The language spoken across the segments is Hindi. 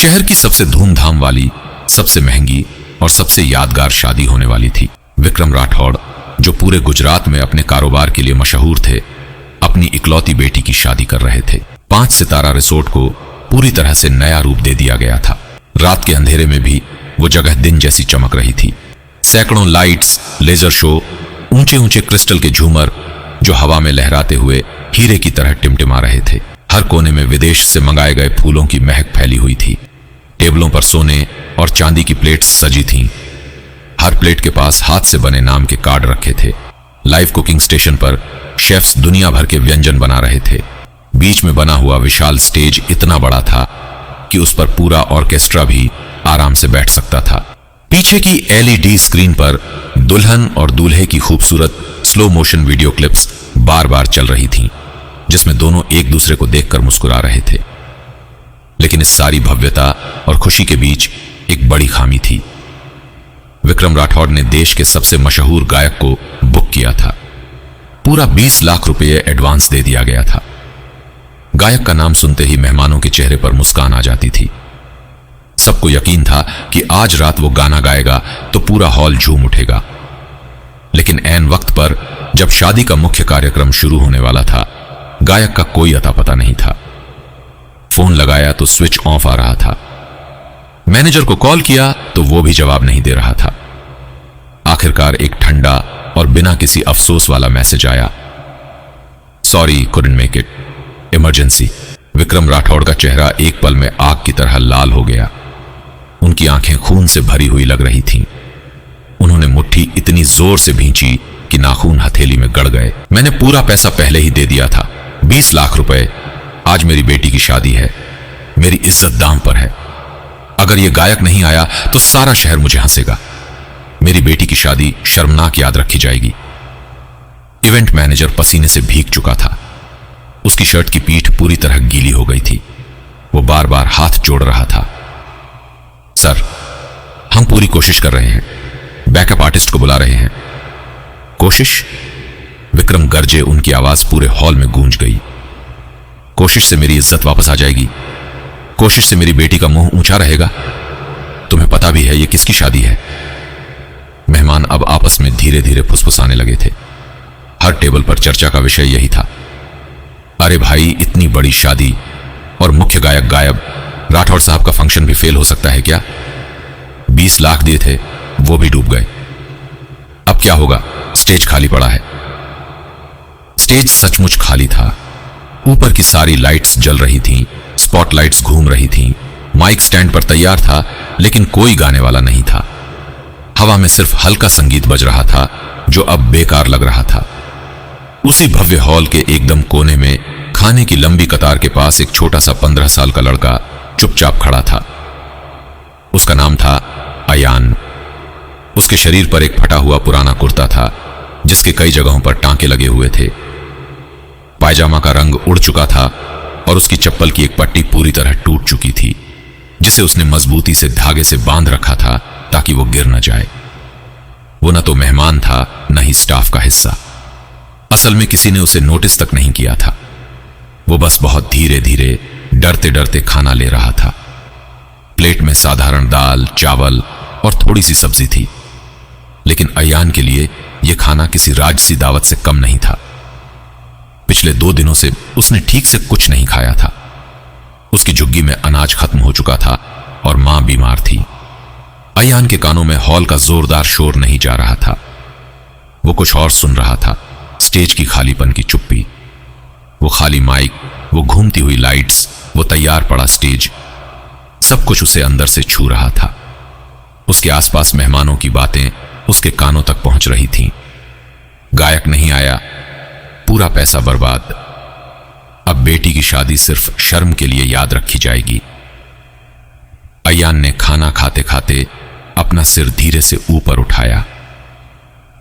शहर की सबसे धूमधाम वाली, सबसे महंगी और सबसे यादगार शादी होने वाली थी। विक्रम राठौड़, जो पूरे गुजरात में अपने कारोबार के लिए मशहूर थे, अपनी इकलौती बेटी की शादी कर रहे थे। 5 सितारा रिसोर्ट को पूरी तरह से नया रूप दे दिया गया था। रात के अंधेरे में भी वो जगह दिन जैसी चमक रही थी। सैकड़ों लाइट्स, लेजर शो, ऊंचे ऊंचे क्रिस्टल के झूमर जो हवा में लहराते हुए हीरे की तरह टिमटिमा रहे थे। हर कोने में विदेश से मंगाए गए फूलों की महक फैली हुई थी। टेबलों पर सोने और चांदी की प्लेट्स सजी थीं। हर प्लेट के पास हाथ से बने नाम के कार्ड रखे थे। लाइव कुकिंग स्टेशन पर शेफ्स दुनिया भर के व्यंजन बना रहे थे। बीच में बना हुआ विशाल स्टेज इतना बड़ा था कि उस पर पूरा ऑर्केस्ट्रा भी आराम से बैठ सकता था। पीछे की एलईडी स्क्रीन पर दुल्हन और दूल्हे की खूबसूरत स्लो मोशन वीडियो क्लिप्स बार बार चल रही थीं, जिसमें दोनों एक दूसरे को देखकर मुस्कुरा रहे थे। लेकिन इस सारी भव्यता और खुशी के बीच एक बड़ी खामी थी। विक्रम राठौड़ ने देश के सबसे मशहूर गायक को बुक किया था। पूरा 20 लाख रुपए एडवांस दे दिया गया था। गायक का नाम सुनते ही मेहमानों के चेहरे पर मुस्कान आ जाती थी। सबको यकीन था कि आज रात वो गाना गाएगा तो पूरा हॉल झूम उठेगा। लेकिन ऐन वक्त पर जब शादी का मुख्य कार्यक्रम शुरू होने वाला था, गायक का कोई अता पता नहीं था। फोन लगाया तो स्विच ऑफ आ रहा था। मैनेजर को कॉल किया तो वो भी जवाब नहीं दे रहा था। आखिरकार एक ठंडा और बिना किसी अफसोस वाला मैसेज आया, sorry couldn't make it, emergency. Vikram Rathore का चेहरा एक पल में आग की तरह लाल हो गया। उनकी आंखें खून से भरी हुई लग रही थीं। उन्होंने मुट्ठी इतनी जोर से भींची कि नाखून हथेली में गड़ गए। मैंने पूरा पैसा पहले ही दे दिया था, 20 लाख रुपए। आज मेरी बेटी की शादी है, मेरी इज्जत दांव पर है। अगर ये गायक नहीं आया तो सारा शहर मुझे हंसेगा। मेरी बेटी की शादी शर्मनाक याद रखी जाएगी। इवेंट मैनेजर पसीने से भीग चुका था। उसकी शर्ट की पीठ पूरी तरह गीली हो गई थी। वो बार बार हाथ जोड़ रहा था। सर, हम पूरी कोशिश कर रहे हैं, बैकअप आर्टिस्ट को बुला रहे हैं। कोशिश? विक्रम गरजे, उनकी आवाज पूरे हॉल में गूंज गई। कोशिश से मेरी इज्जत वापस आ जाएगी? कोशिश से मेरी बेटी का मुंह ऊंचा रहेगा? तुम्हें पता भी है ये किसकी शादी है? मेहमान अब आपस में धीरे धीरे फुसफुसाने लगे थे। हर टेबल पर चर्चा का विषय यही था, अरे भाई, इतनी बड़ी शादी और मुख्य गायक गायब, राठौड़ साहब का फंक्शन भी फेल हो सकता है क्या? 20 लाख दिए थे, वो भी डूब गए। अब क्या होगा? स्टेज खाली पड़ा है। स्टेज सचमुच खाली था। ऊपर की सारी लाइट्स जल रही थीं, स्पॉटलाइट्स घूम रही थीं, माइक स्टैंड पर तैयार था, लेकिन कोई गाने वाला नहीं था। हवा में सिर्फ हल्का संगीत बज रहा था जो अब बेकार लग रहा था। उसी भव्य हॉल के एकदम कोने में खाने की लंबी कतार के पास एक छोटा सा 15 साल का लड़का चुपचाप खड़ा था। उसका नाम था अयान। उसके शरीर पर एक फटा हुआ पुराना कुर्ता था जिसके कई जगहों पर टांके लगे हुए थे। पायजामा का रंग उड़ चुका था और उसकी चप्पल की एक पट्टी पूरी तरह टूट चुकी थी, जिसे उसने मजबूती से धागे से बांध रखा था ताकि वो गिर न जाए। वो न तो मेहमान था, न ही स्टाफ का हिस्सा। असल में किसी ने उसे नोटिस तक नहीं किया था। वो बस बहुत धीरे धीरे, डरते डरते खाना ले रहा था। प्लेट में साधारण दाल, चावल और थोड़ी सी सब्जी थी, लेकिन अयान के लिए यह खाना किसी राजसी दावत से कम नहीं था। पिछले 2 दिनों से उसने ठीक से कुछ नहीं खाया था। उसकी झुग्गी में अनाज खत्म हो चुका था और मां बीमार थी। अयान के कानों में हॉल का जोरदार शोर नहीं जा रहा था। वो कुछ और सुन रहा था, स्टेज की खालीपन की चुप्पी, वो खाली माइक, वो घूमती हुई लाइट्स, वो तैयार पड़ा स्टेज, सब कुछ उसे अंदर से छू रहा था। उसके आसपास मेहमानों की बातें उसके कानों तक पहुंच रही थीं। गायक नहीं आया, पूरा पैसा बर्बाद। अब बेटी की शादी सिर्फ शर्म के लिए याद रखी जाएगी। अयान ने खाना खाते खाते अपना सिर धीरे से ऊपर उठाया।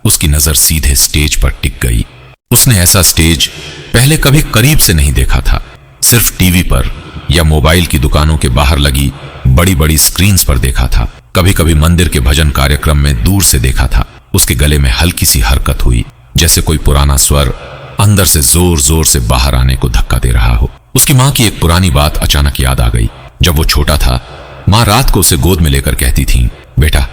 उसकी नजर सीधे स्टेज पर टिक गई। उसने ऐसा स्टेज पहले कभी करीब से नहीं देखा था। सिर्फ टीवी पर या मोबाइल की दुकानों के बाहर लगी बड़ी बड़ी स्क्रीन्स पर देखा था। कभी कभी मंदिर के भजन कार्यक्रम में दूर से देखा था। उसके गले में हल्की सी हरकत हुई, जैसे कोई पुराना स्वर अंदर से जोर जोर से बाहर आने को धक्का दे रहा हो। उसकी मां की एक पुरानी बात अचानक याद आ गई। जब वो छोटा था माँ रात को उसे गोद में लेकर कहती थी, बेटा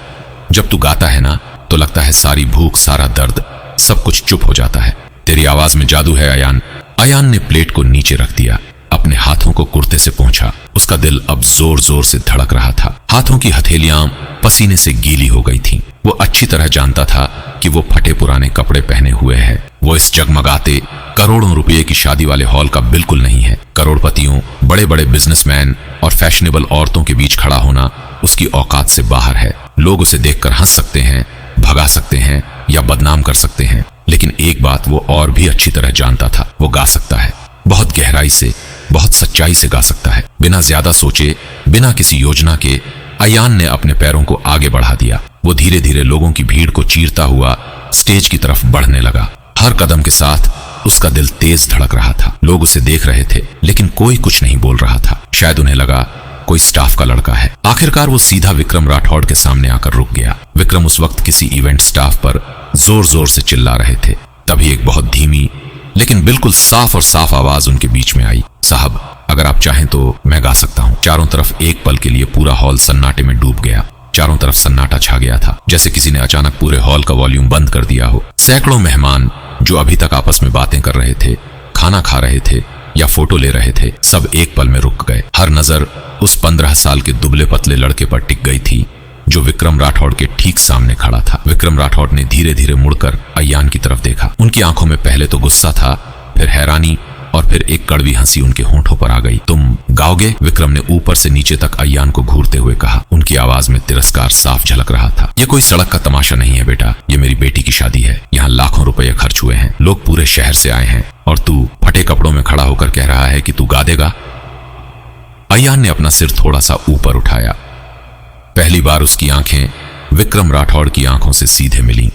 जब तू गाता है ना तो लगता है सारी भूख, सारा दर्द, सब कुछ चुप हो जाता है। तेरी आवाज में जादू है अयान। अयान ने प्लेट को नीचे रख दिया, अपने हाथों को कुर्ते से पोंछा। उसका दिल अब जोर जोर से धड़क रहा था। हाथों की हथेलियां पसीने से गीली हो गई थीं। वो अच्छी तरह जानता था कि वो फटे पुराने कपड़े पहने हुए है। वो इस जगमगाते करोड़ों रुपए की शादी वाले हॉल का बिल्कुल नहीं है। करोड़पतियों, बड़े बड़े बिजनेसमैन और फैशनेबल औरतों के बीच खड़ा होना उसकी औकात से बाहर है। लोग उसे देखकर हंस सकते हैं, भगा सकते हैं या बदनाम कर सकते हैं, लेकिन एक बात वो और भी अच्छी तरह जानता था, वो गा सकता है। बहुत गहराई से, बहुत सच्चाई से गा सकता है। बिना ज्यादा सोचे, बिना किसी योजना के अयान ने अपने पैरों को आगे बढ़ा दिया। वो धीरे धीरे लोगों की भीड़ को चीरता हुआ स्टेज की तरफ बढ़ने लगा। हर कदम के साथ उसका दिल तेज धड़क रहा था। लोग उसे देख रहे थे लेकिन कोई कुछ नहीं बोल रहा था। शायद उन्हें लगा कोई स्टाफ का लड़का है। आखिरकार वो सीधा विक्रम राठौड़ के सामने आकर रुक गया। विक्रम उस वक्त किसी इवेंट स्टाफ पर जोर जोर से चिल्ला रहे थे। तभी एक बहुत धीमी लेकिन बिल्कुल साफ और साफ आवाज उनके बीच में आई, साहब अगर आप चाहें तो मैं गा सकता हूं। चारों तरफ एक पल के लिए पूरा हॉल सन्नाटे में डूब गया। चारों तरफ सन्नाटा छा गया था, जैसे किसी ने अचानक पूरे हॉल का वॉल्यूम बंद कर दिया हो। सैकड़ों मेहमान जो अभी तक आपस में बातें कर रहे थे, खाना खा रहे थे या फोटो ले रहे थे, सब एक पल में रुक गए। हर नजर उस 15 साल के दुबले पतले लड़के पर टिक गई थी जो विक्रम राठौड़ के ठीक सामने खड़ा था। विक्रम राठौड़ ने धीरे धीरे मुड़कर अयान की तरफ देखा। उनकी आंखों में पहले तो गुस्सा था, फिर हैरानी और फिर एक कड़वी हंसी उनके होंठों पर आ गई। तुम गाओगे? विक्रम ने ऊपर से नीचे तक अयान को घूरते हुए कहा। उनकी आवाज में तिरस्कार साफ झलक रहा था। यह कोई सड़क का तमाशा नहीं है बेटा, ये मेरी बेटी की शादी है। यहाँ लाखों रुपए खर्च हुए हैं, लोग पूरे शहर से आए हैं और तू फटे कपड़ों में खड़ा होकर कह रहा है कि तू गा देगा। अयान ने अपना सिर थोड़ा सा ऊपर उठाया। पहली बार उसकी आंखें विक्रम राठौड़ की आंखों से सीधे मिली।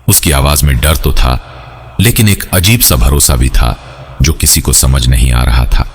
उसकी आवाज में डर तो था लेकिन एक अजीब सा भरोसा भी था जो किसी को समझ नहीं आ रहा था।